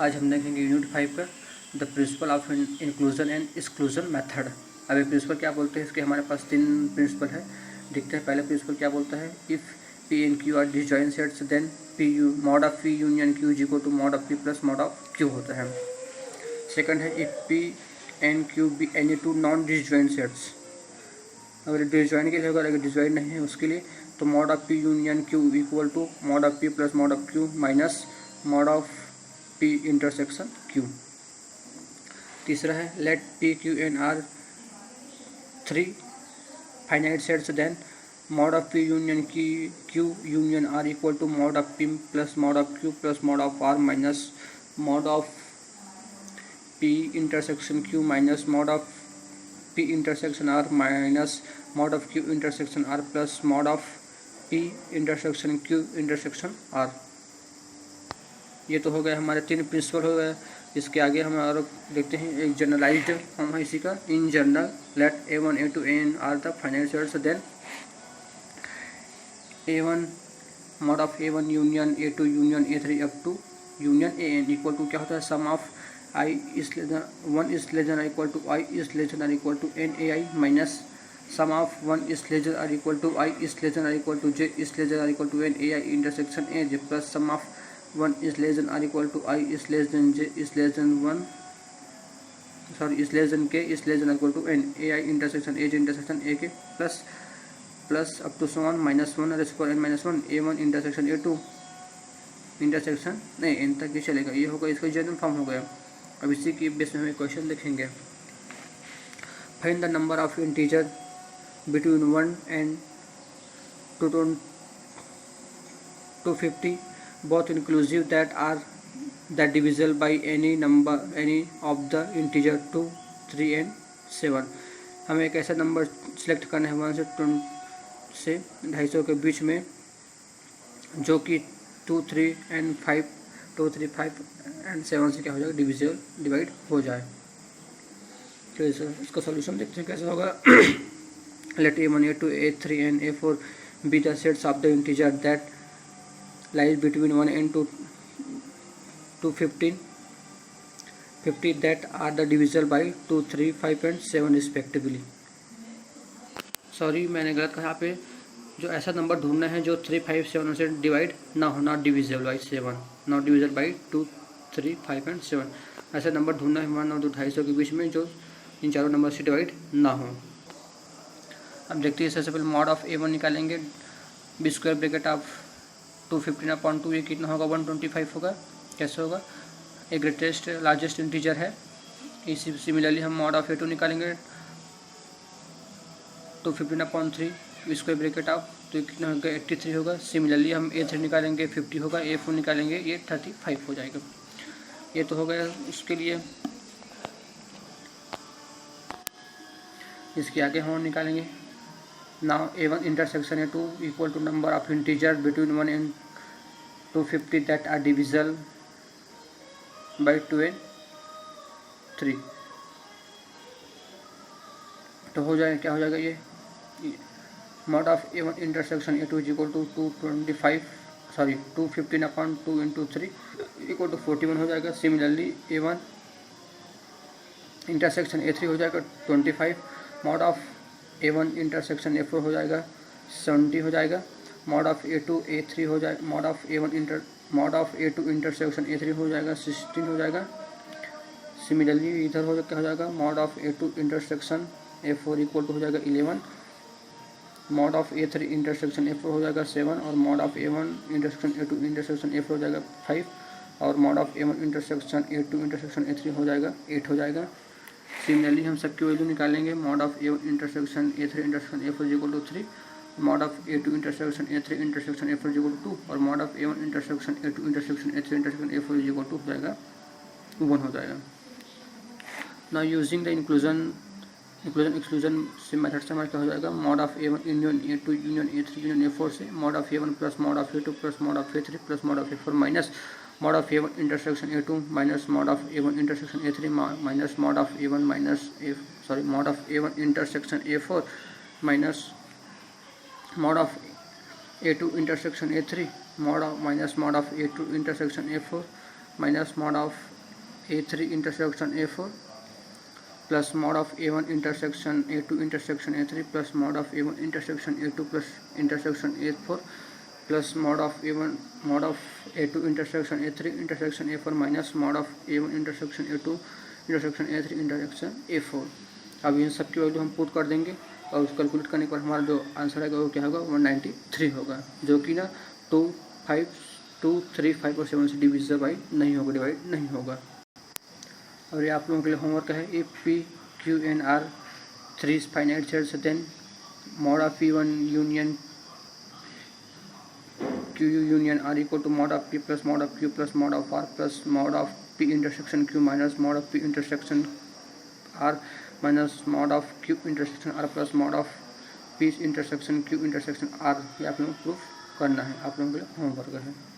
आज हम देखेंगे यूनिट 5 का the principle of inclusion and exclusion method. अब ये प्रिंसिपल क्या बोलते हैं, इसके हमारे पास 3 प्रिंसिपल है। देखते हैं पहले प्रिंसिपल क्या बोलता है। If P and Q are disjoint sets then P U mod of P union Q is equal to mod of P plus mod of Q होता है। सेकंड है if P and Q be any two non disjoint sets. अगर disjoint के लिए होगा, अगर disjoint नहीं है उसके लिए तो mod of P union Q equal to mod of P plus mod of Q minus mod of P intersection Q. तीसरा है let P Q and R 3 finite sets then mod of P union Q union R equal to mod of P plus mod of Q plus mod of R minus mod of P intersection Q minus mod of P intersection R minus mod of Q intersection R plus mod of P intersection Q intersection R. ये तो हो गए हमारे 3 principal हो गए। इसके आगे हम और देखते हैं एक जनरलाइज्ड फॉर्म है इसी का। In general let A1 A2 AN are the finite sets then A1 mod of A1 union A2 union A3 up to union AN equal to क्या होता है sum of I is less than 1 is less than or equal to I is less than or equal to NAI minus sum of 1 is less than or equal to I is less than or equal to J is less than or equal to NAI intersection AJ plus sum of 1 is less than or equal to I is less than J is less than 1 is less than K is less than or equal to NAI intersection AJ intersection AK plus up to so on minus 1 raised to n minus 1 A1 intersection A2 intersection नहीं n तक ही चलेगा। ये होगा इसका general form हो गया। अब इसी की बेस में हमें क्वेश्चन देखेंगे। Find the number of integer between 1 and 250 both inclusive that are that divisible by any number any of the integer 2, 3 and 7। हमें एक ऐसा नंबर सिलेक्ट करना है 1 से 250 के बीच में जो कि 2, 3 एंड 5 2, 3, 5 एंड 7 से क्या हो जाएगा डिविजिबल डिवाइड हो जाए। तो इसका सॉल्यूशन देखते हैं कैसे होगा। Let A1 A2 A3 and A4 be the sets of the integer that lies between 1 and 250 that are the divisible by 2, 3, 5 and 7 respectively. Sorry मैंने गलत कहा। यहाँ पे जो ऐसा नंबर ढूंढना है जो 3, 5, 7 से डिवाइड ना हो, not divisible by 7, not divisible by 2, 3, 5 and 7। ऐसा नंबर ढूंढना है 1 और 250 के बीच में जो इन चारों नंबर से डिवाइड ना हो। अब देखते हैं सबसे पहले मॉड ऑफ A1 निकालेंगे। बी स्क्वायर ब्रैकेट ऑफ 215/2 ये कितना होगा 125 होगा। कैसे होगा, एक ग्रेटेस्ट लार्जेस्ट इंटीजर है। इसी सिमिलरली हम मॉड ऑफ A2 निकालेंगे 215/3 स्क्वायर ब्रैकेट ऑफ तो कितना होगा 83 होगा। सिमिलरली हम A3 निकालेंगे 50 होगा, A4 निकालेंगे ये 35 हो जाएगा। ये तो हो गया उसके लिए। इसके आगे हम निकालेंगे now A1 intersection A2 equal to number of integer between 1 and 250 that are divisible by 2 and 3। तो हो जाएगा क्या हो जाएगा ये mod of A1 intersection A2 is equal to 215/2 into 3 equal to 41 हो जाएगा। सिमिलरली A1 इंटरसेक्शन A3 हो जाएगा 25, mod of A1 intersection A4 हो जाएगा 70 हो जाएगा। मॉड ऑफ A2 A3 हो जाएगा, mod of A2 intersection A3 हो जाएगा 16 हो जाएगा। सिमिलरली इधर हो जाएगा mod of A2 intersection A4 equal to हो जाएगा 11, mod of A3 intersection A4 हो जाएगा 7 और mod of A1 intersection A2 intersection A4 हो जाएगा 5 और mod of A1 intersection A2 intersection A3 हो जाएगा 8 हो जाएगा। सिमिलरली हम सबकी वैल्यू निकालेंगे। Mod of A1 intersection A3 intersection A4 equal to 3, mod of A2 intersection A3 intersection A4 equal to 2 और mod of A1 intersection A2 intersection A3 intersection A4 equal to हो जाएगा 1 हो जाएगा। Now using the inclusion exclusion से method से हमारा क्या हो जाएगा mod of A1 union A2 union A3 union A4 से mod of A1 plus mod of A2 plus mod of A3 plus mod of A4 minus mod of A1 intersection A2 minus mod of A1 intersection A3 minus mod of A1 mod of A1 intersection A4 minus mod of A2 intersection A3 mod of minus mod of A2 intersection A4 minus mod of A3 intersection A4 plus mod of A1 intersection A2 intersection A3 plus mod of A1 intersection A2 plus intersection A4 plus mod of A2 intersection A3 intersection A4 minus mod of A1 intersection A2 intersection A3 intersection A4। अब इन सब की value हम put कर देंगे और उसको calculate करने के बाद हमारा जो आंसर आएगा वो क्या होगा 193 होगा, जो कि ना 2, 5, 2, 3, 5 और 7 से डिवाइड नहीं होगा। और ये आप लोगों के लिए होमवर्क है। If P, Q and R 3 finite sets, then mod of P1 union Q union R equal to mod of P plus mod of Q plus mod of R plus mod of P intersection Q minus mod of P intersection R minus mod of Q intersection R plus mod of P intersection Q intersection R। ये आप लोगों को proof करना है, आप लोगों के लिए होमवर्क है।